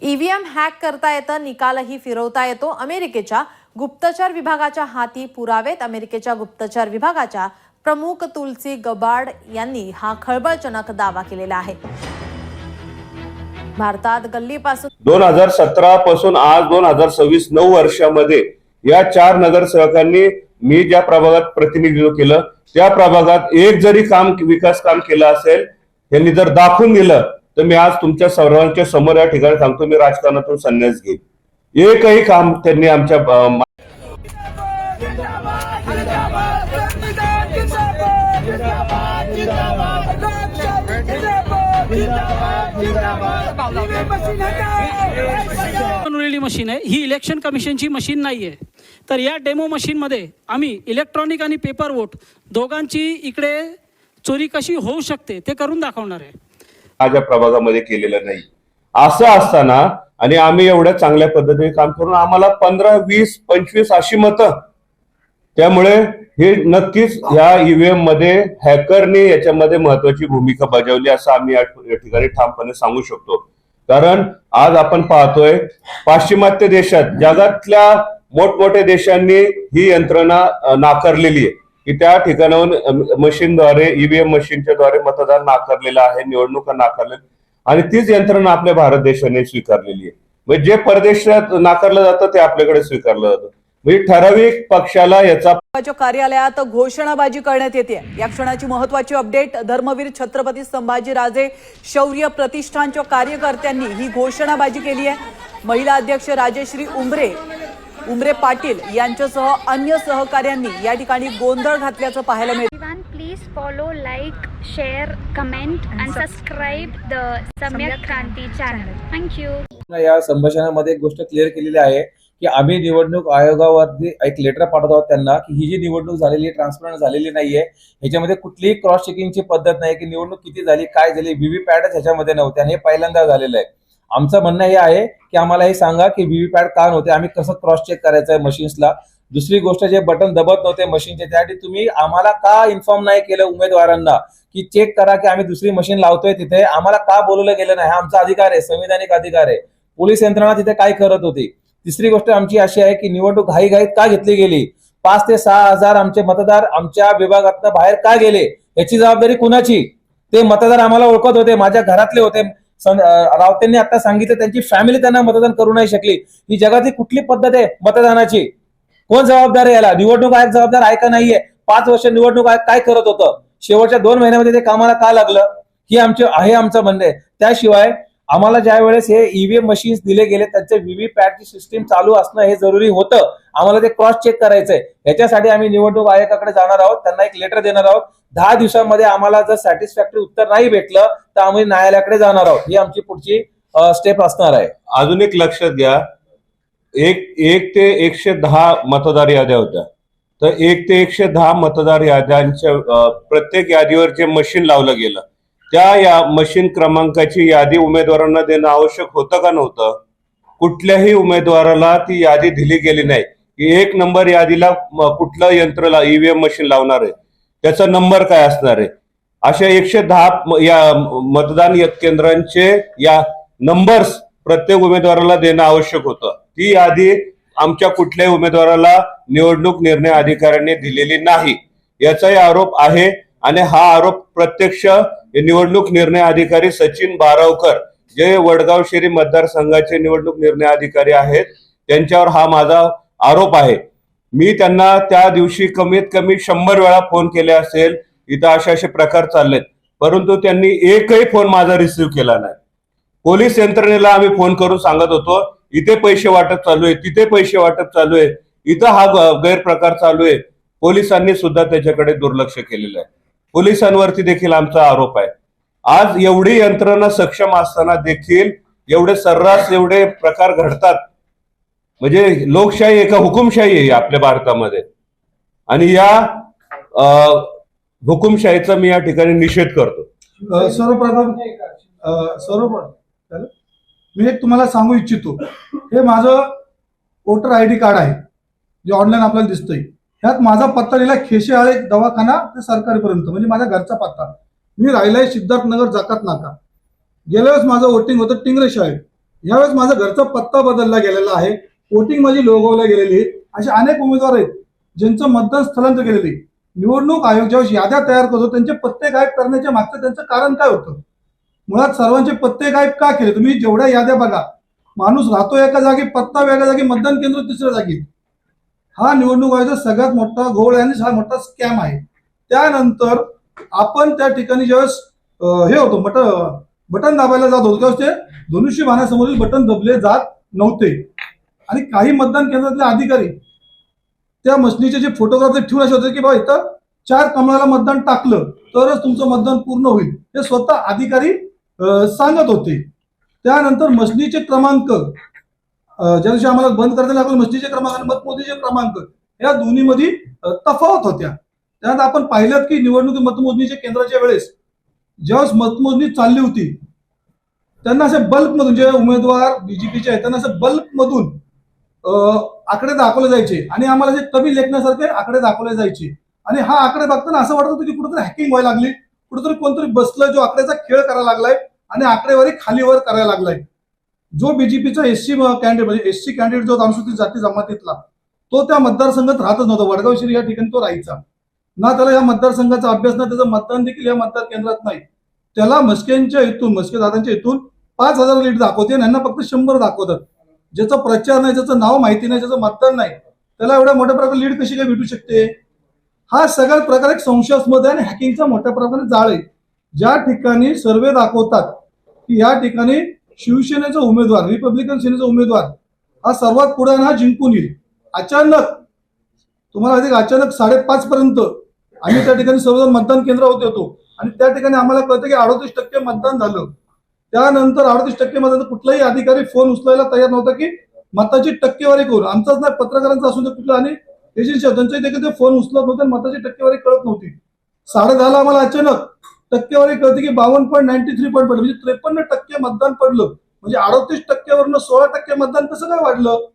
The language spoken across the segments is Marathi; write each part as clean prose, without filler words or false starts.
ईव्हीएम हॅक करता येतं, निकालही फिरवता येतो. अमेरिकेच्या गुप्तचर विभागाच्या हाती पुरावेत. अमेरिकेच्या गुप्तचर विभागाच्या प्रमुख तुलसी गबार्ड यांनी हा खळबळजनक दावा केलेला आहे. भारतात गल्लीपासून 2017 पासून आज 2026 9 वर्षामध्ये या 4 नगरसेवकांनी मी ज्या प्रभागात प्रतिनिधित्व केलं त्या प्रभागात एक जरी विकास काम केलं असेल यांनी जर दाखवून दिलं तर मी आज तुमच्या सर्वांच्या समोर या ठिकाणी सांगतो, मी राजकारणातून संन्यास घेईन. एकही काम त्यांनी आमच्या मशीन आहे ही इलेक्शन कमिशनची मशीन नाहीये. तर या डेमो मशीन मध्ये आम्ही इलेक्ट्रॉनिक आणि पेपर वोट दोघांची इकडे चोरी कशी होऊ शकते ते करून दाखवणार आहे. माझ्या प्रभागामध्ये केलेलं नाही. असं असताना आणि आम्ही एवढ्या चांगल्या पद्धतीने काम करून आम्हाला 15, 20, 25 अशी मतं, त्यामुळे हे नक्कीच या ईव्हीएम मध्ये हॅकरने याच्यामध्ये महत्वाची भूमिका बजावली असं आम्ही या ठिकाणी ठामपणे सांगू शकतो. कारण आज आपण पाहतोय पाश्चिमात्य देशात, जगातल्या मोठमोठ्या देशांनी ही यंत्रणा नाकारलेली आहे की त्या ठिकाणाहून मशीनद्वारे ईव्हीएम मशीनच्या द्वारे मतदान नाकारलेलं आहे, निवडणुका नाकारलेल्या, आणि तीच यंत्रणा आपल्या भारत देशाने स्वीकारलेली आहे. म्हणजे जे परदेशात नाकारलं जातं ते आपल्याकडे स्वीकारलं जातं. म्हणजे ठराविक पक्षाला याचा कार्यालयात घोषणाबाजी करण्यात येते. या क्षणाची महत्वाची अपडेट. धर्मवीर छत्रपती संभाजीराजे शौर्य प्रतिष्ठानच्या कार्यकर्त्यांनी ही घोषणाबाजी केली आहे. महिला अध्यक्ष राजेश्री उमरे पाटील यांच्यासह अन्य सहकाऱ्यांनी या ठिकाणी गोंधळ घातल्याचं पाहायला मिळतं. Please follow, like, share, comment and subscribe the सम्यक क्रांती चॅनल. थँक्यू. या संभाषणामध्ये एक गोष्ट क्लिअर केलेली आहे की आम्ही निवडणूक आयोगावरती एक लेटर पाठवत आहोत त्यांना की ही जी निवडणूक झालेली ट्रान्सपरंट झालेली नाहीये. ह्याच्यामध्ये कुठलीही क्रॉस चेकिंगची पद्धत नाही की निवडणूक किती झाली, काय झाली, व्हीव्हीपॅटच ह्याच्यामध्ये नव्हते आणि हे पहिल्यांदा झालेलं आहे. आमचं म्हणणं हे आहे की आम्हाला हे सांगा की व्हीव्हीपॅट का नव्हते, आम्ही कसं क्रॉस चेक करायचं आहे मशीन्सला. दुसरी गोष्ट, जे बटन दबत नव्हते मशीनचे त्यासाठी तुम्ही आम्हाला का इन्फॉर्म नाही केलं उमेदवारांना की चेक करा की आम्ही दुसरी मशीन लावतोय तिथे, आम्हाला का बोलवलं गेलं नाही. हा आमचा अधिकार आहे, संविधानिक अधिकार आहे. पोलीस यंत्रणा तिथे काय करत होती. तिसरी गोष्ट आमची अशी आहे की निवडणूक घाईघाईत का घेतली गेली. 5 ते 6 हजार आमचे मतदार आमच्या विभागातनं बाहेर का गेले याची जबाबदारी कुणाची. ते मतदार आम्हाला ओळखत होते, माझ्या घरातले होते. रावतेंनी आता सांगितलं त्यांची फॅमिली त्यांना मतदान करू नाही शकली. ही जगातली कुठली पद्धत आहे मतदानाची. कोण जबाबदार आहे याला? निवडणूक आयोग जबाबदार आहे का नाहीये? 5 वर्ष निवडणूक आयोग काय करत होतं? शेवटच्या 2 महिन्यामध्ये ते कामाला का लागलं ही आमचं म्हणणं आहे. त्याशिवाय आम्हाला ज्या वेळेस हे ईव्हीएम मशीन्स दिले गेले त्यांचे व्हीव्हीपॅटची सिस्टीम चालू असणं हे जरुरी होतं. आम्हाला ते क्रॉस चेक करायचंय. याच्यासाठी आम्ही निवडणूक आयोगाकडे जाणार आहोत, त्यांना एक लेटर देणार आहोत. 10 दिवसांमध्ये आम्हाला जर सॅटिस्फॅक्टरी उत्तर नाही भेटलं तर आम्ही न्यायालयाकडे जाणार आहोत. ही आमची पुढची स्टेप असणार आहे. अजून एक लक्षात घ्या, 1 ते 110 मतदार याद्या होत्या. तर 1 ते 110 मतदार याद्यांच्या प्रत्येक यादीवर जे मशीन लावलं गेलं त्या मशीन क्रमांकाची यादी उमेदवारांना देणं आवश्यक होतं का नव्हतं? कुठल्याही उमेदवाराला ती यादी दिली गेली नाही की 1 नंबर यादीला कुठलं यंत्र ईव्हीएम मशीन लावणार आहे, त्याचा नंबर काय असणार आहे. अशा 110 या मतदान केंद्रांचे या नंबर्स प्रत्येक उमेदवाराला देणं आवश्यक होतं. ती यादी आमच्या कुठल्याही उमेदवाराला निवडणूक निर्णय अधिकाऱ्यांनी दिलेली नाही याचाही आरोप आहे. आणि हा आरोप प्रत्यक्ष निवडणूक निर्णय अधिकारी सचिन बारावकर, जे वडगाव शेरी मतदारसंघाचे निवडणूक निर्णय अधिकारी आहेत, त्यांच्यावर हा माझा आरोप आहे. मी त्यांना त्या दिवशी कमीत कमी 100 वेळा फोन केले असेल, इथं असे प्रकार चाललेत, परंतु त्यांनी एकही फोन माझा रिसिव्ह केला नाही. पोलीस यंत्रणेला आम्ही फोन करून सांगत होतो इथे पैसे वाटप चालू आहे, तिथे पैसे वाटप चालू आहे, इथं हा गैरप्रकार चालू आहे. पोलिसांनी सुद्धा त्याच्याकडे दुर्लक्ष केलेलं आहे. पोलिसांवरती देखील आमचा आरोप आहे. आज एवढी यंत्रणा सक्षम असताना देखील एवढे सर्रास एवढे प्रकार घडतात. म्हणजे लोकशाही आहे का हुकुमशाही आहे आपल्या भारतामध्ये? आणि या हुकुमशाहीचा मी या ठिकाणी निषेध करतो. सर्वप्रथम मी एक तुम्हाला सांगू इच्छितो, हे माझं वोटर ID कार्ड आहे जे ऑनलाईन आपल्याला दिसतंय. ह्यात माझा पत्ता लिहिला खेशेआळे दवाखाना ते सरकारीपर्यंत, म्हणजे माझ्या घरचा पत्ता. मी राहिलाय सिद्धार्थनगर जाकात नाका. गेल्या वेळेस माझं वोटिंग होतं टिंगरे शाळेत. यावेळेस माझा घरचा पत्ता बदलला गेलेला आहे, वोटिंग माझी लोगवल्या गेलेली आहे. असे अनेक उमेदवार आहेत ज्यांचं मतदान स्थलांतर केलेलं आहे. निवडणूक आयोग ज्यावेळेस याद्या तयार करतो त्यांचे पत्ते गायब करण्याच्या मागचं त्यांचं कारण काय होतं? मुळात सर्वांचे पत्ते गायब का केले? तुम्ही जेवढ्या याद्या बघा, माणूस राहतो एका जागी, पत्ता वेगळ्या जागी, मतदान केंद्र तिसऱ्या जागी. हा निवडणूक आयोगाचा सगळ्यात मोठा घोळ आणि हा मोठा स्कॅम आहे. त्यानंतर आपण त्या ठिकाणी ज्यावेळेस हे होतं बटन दाबायला जात होतो त्यावेळेस ते धनुष्यबाणासमोरील बटन दबले जात नव्हते आणि काही मतदान केंद्रातले अधिकारी त्या मशनीचे जे फोटोग्राफ ठेवून असे होते की बाबा इथं 4 कमळाला मतदान टाकलं तरच तुमचं मतदान पूर्ण होईल, हे स्वतः अधिकारी सांगत होते. त्यानंतर मशनीचे क्रमांक ज्या दिवशी आम्हाला बंद करायला लागलं, मशनीचे क्रमांक आणि मतमोजणीचे क्रमांक या दोन्हीमध्ये तफावत होत्या. त्यानंतर आपण पाहिलं की निवडणूक मतमोजणीच्या केंद्राच्या वेळेस ज्यावेळेस मतमोजणी चालली होती त्यांना असे बल्कमधून जे उमेदवार बीजेपीचे आहेत त्यांना असं बल्कमधून आकडे दाखवले जायचे आणि आम्हाला जे कमी लेखण्यासारखे आकडे दाखवले जायचे. आणि हा आकडे बघताना असं वाटत होतं की कुठेतरी हॅकिंग व्हायला लागली, कुठेतरी कोणतरी बसलं जो आकड्याचा खेळ करायला लागलाय आणि आकडेवारी खालीवर करायला लागलाय. जो बीजेपीचा एससी कॅन्डिडेट म्हणजे एससी कॅन्डिडेट जो अनुसूचित जाती जमातीतला तो त्या मतदारसंघात राहतच नव्हता. वडगाव शिरी या ठिकाणी तो राहायचा ना, त्याला या मतदारसंघाचा अभ्यास ना, त्याचं मतदान देखील या मतदार केंद्रात नाही. त्याला मस्के दादांच्या इथून 5,000 लीड दाखवते आणि यांना फक्त 100 दाखवतात. ज्याचा प्रचार नाही, ज्याचं नाव माहिती नाही, ज्याचं मतदान नाही, त्याला एवढ्या मोठ्या प्रकारे लीड कशी काय भेटू शकते? हा सगळ्या प्रकारे एक संशयास्पद आहे आणि हॅकिंगचा मोठ्या प्रमाणात जाळ आहे. ज्या ठिकाणी सर्वे दाखवतात की या ठिकाणी शिवसेनेचा उमेदवार, रिपब्लिकन सेनेचा उमेदवार हा सर्वात पुढे हा जिंकून येईल, अचानक तुम्हाला माहिती अचानक 5:30 पर्यंत आम्ही त्या ठिकाणी सर्वजण मतदान केंद्रावर होतो आणि त्या ठिकाणी आम्हाला कळतं की 38% मतदान झालं. त्यानंतर 38% मतदान कुठलाही अधिकारी फोन उचलायला तयार नव्हता की मताची टक्केवारी करून, आमचाच नाही पत्रकारांचा असून कुठलं आणि एजन्सी त्यांचे देखील ते फोन उचलत नव्हते, मताची टक्केवारी कळत नव्हती. 10:30 आम्हाला अचानक टक्केवारी कळते की 52.93 पॉईंट पडलं, म्हणजे 53% मतदान पडलं. म्हणजे 38% वरून 16% मतदान कसं काय वाढलं?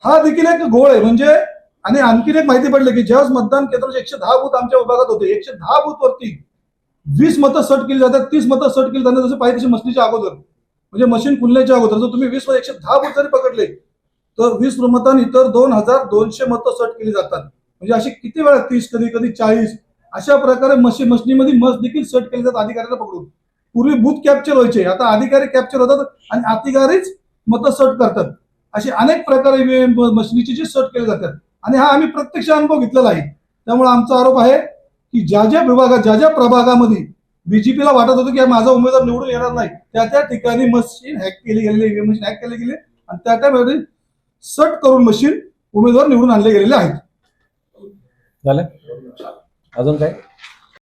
हा देखील एक घोळ आहे. म्हणजे आणि आणखीन एक माहिती पडली की ज्यावेळेस मतदान केंद्राचे 110 बूथ आमच्या विभागात होते, 110 बूथ वरती 20 मतं सट केली जातात, 30 मतं सट केली जातात. जसं पाहिजे तशी मशीनच्या अगोदर, म्हणजे मशीन खुलण्याच्या अगोदर जर तुम्ही 20 मध्ये 110 बूथ जरी पकडले तर 20 मतांनी इतर 2,200 मतं सट केली जातात. म्हणजे अशी किती वेळा 30, कधी 40 अशा प्रकारे मशीनीमध्ये मत देखील सट केली जातात अधिकाऱ्याला पकडून. पूर्वी बूथ कॅप्चर व्हायचे, आता अधिकारी कॅप्चर होतात आणि अधिकारीच मतं सट करतात. असे अनेक प्रकारे मशिनीचे जे सट केले जातात आणि हा आम्ही प्रत्यक्ष अनुभव घेतलेला आहे. त्यामुळे आमचा आरोप आहे की ज्या ज्या प्रभागामध्ये बीजेपीला वाटत होतं की माझा उमेदवार निवडून येणार नाही, त्या ठिकाणी मशीन हॅक केली गेलेली, ईव्हीएम मशीन हॅक केली गेली आणि त्यामध्ये सट करून मशीन उमेदवार निवडून आणले गेलेले आहेत. झालं अजून काय?